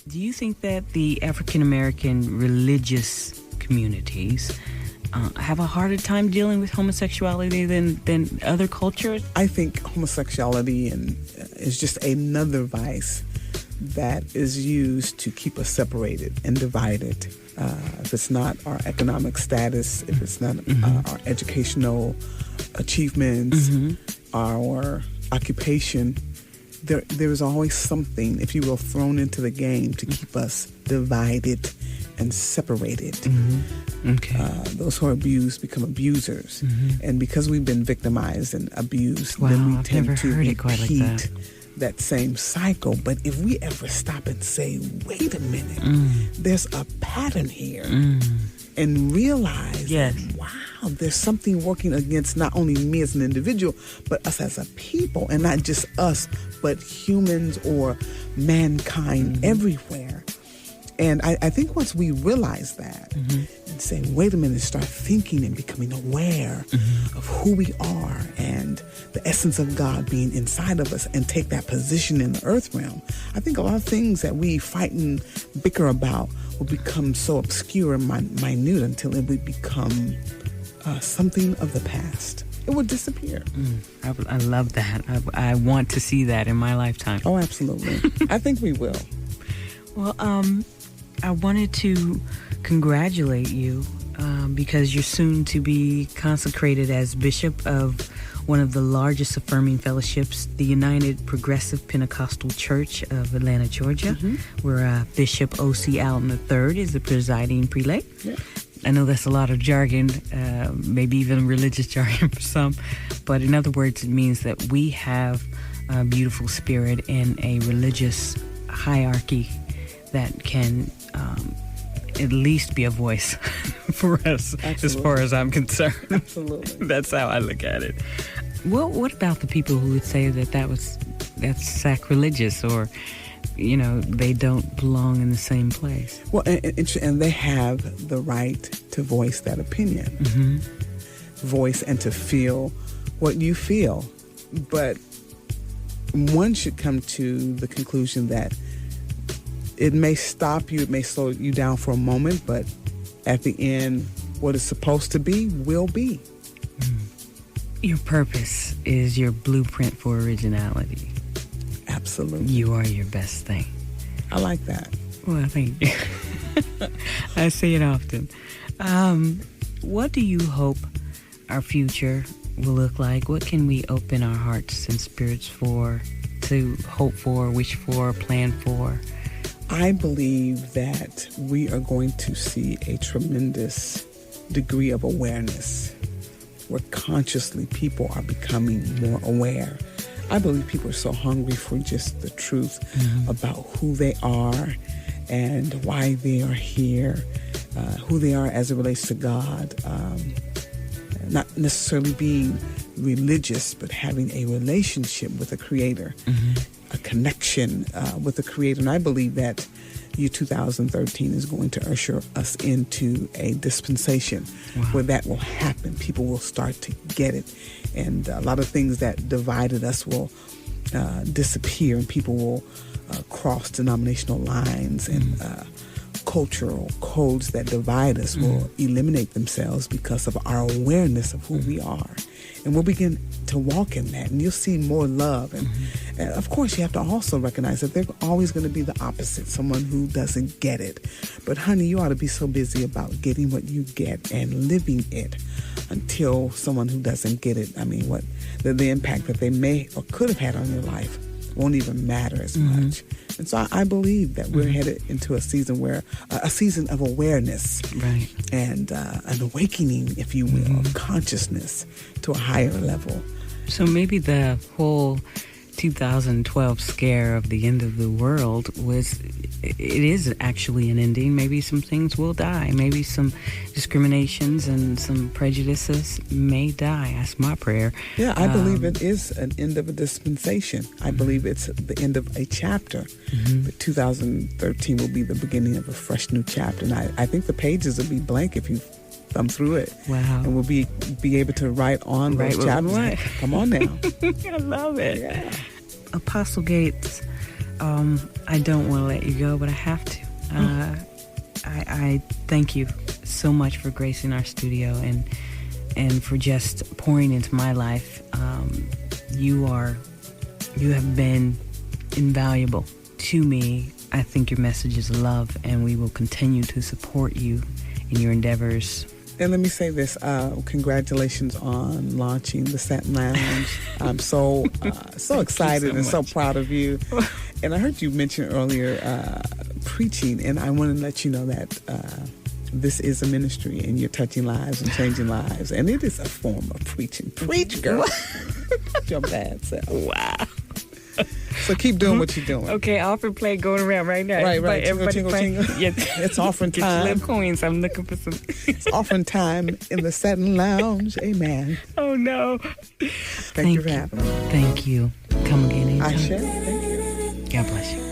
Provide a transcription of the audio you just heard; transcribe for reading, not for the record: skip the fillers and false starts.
Do you think that the African American religious communities have a harder time dealing with homosexuality than other cultures? I think homosexuality is just another vice that is used to keep us separated and divided. If it's not our economic status, if it's not our educational achievements, our occupation, there is always something, if you will, thrown into the game to keep us divided and separated. Okay. Those who are abused become abusers. And because we've been victimized and abused, Wow, then we I've tend never to heard it quite like repeat that same cycle. But if we ever stop and say, wait a minute, there's a pattern here, and realize that, wow, there's something working against not only me as an individual, but us as a people, and not just us, but humans or mankind everywhere. And I think once we realize that and say, wait a minute, start thinking and becoming aware of who we are and the essence of God being inside of us, and take that position in the earth realm, I think a lot of things that we fight and bicker about will become so obscure and minute until it would become something of the past. It would disappear. I love that. I want to see that in my lifetime. Oh, absolutely. I think we will. Well, I wanted to congratulate you because you're soon to be consecrated as bishop of one of the largest affirming fellowships, the United Progressive Pentecostal Church of Atlanta, Georgia, where Bishop O.C. Allen III is the presiding prelate. Yeah. I know that's a lot of jargon, maybe even religious jargon for some, but in other words, it means that we have a beautiful spirit in a religious hierarchy that can at least be a voice for us. Absolutely. As far as I'm concerned. Absolutely. That's how I look at it. Well, what about the people who would say that's sacrilegious, or, they don't belong in the same place? Well, and they have the right to voice that opinion. Voice and to feel what you feel. But one should come to the conclusion that it may stop you, it may slow you down for a moment, but at the end, what is supposed to be will be. Your purpose is your blueprint for originality. Absolutely. You are your best thing. I like that. Well, thank you. I say it often. What do you hope our future will look like? What can we open our hearts and spirits for, to hope for, wish for, plan for? I believe that we are going to see a tremendous degree of awareness where consciously people are becoming more aware. I believe people are so hungry for just the truth about who they are and why they are here, who they are as it relates to God, not necessarily being religious, but having a relationship with the Creator. A connection with the Creator. And I believe that year 2013 is going to usher us into a dispensation where that will happen. People will start to get it. And a lot of things that divided us will disappear, and people will cross denominational lines, and cultural codes that divide us will eliminate themselves because of our awareness of who we are. And we'll begin to walk in that, and you'll see more love. And of course, you have to also recognize that there's always going to be the opposite, someone who doesn't get it. But honey, you ought to be so busy about getting what you get and living it until someone who doesn't get it, what the impact that they may or could have had on your life won't even matter as much. And so I believe that we're headed into a season where a season of awareness, right, and an awakening, if you will, of consciousness to a higher level. So maybe the whole 2012 scare of the end of the world it is actually an ending. Maybe some things will die. Maybe some discriminations and some prejudices may die. That's my prayer. Yeah, I believe it is an end of a dispensation. I believe it's the end of a chapter. But 2013 will be the beginning of a fresh new chapter. And I think the pages will be blank if you thumb through it. Wow. And we'll be able to write on those chapters. Come on now. I love it. Yeah. Apostle Gates, I don't want to let you go, but I have to. I thank you so much for gracing our studio and for just pouring into my life. You have been invaluable to me. I think your message is love, and we will continue to support you in your endeavors. And let me say this, congratulations on launching the Satin Lounge. I'm so excited and so proud of you. And I heard you mention earlier preaching, and I want to let you know that this is a ministry, and you're touching lives and changing lives, and it is a form of preaching. Preach, girl. Your bad self. Wow. So keep doing what you're doing. Okay, offering play going around right now. Right. Everybody Jingle. Yeah. It's offering Get time. your little coins. I'm looking for some. It's offering time in the Satin Lounge. Amen. Oh, no. Thank you for having me. Thank you. Come again anytime. I shall. Thank you. God bless you.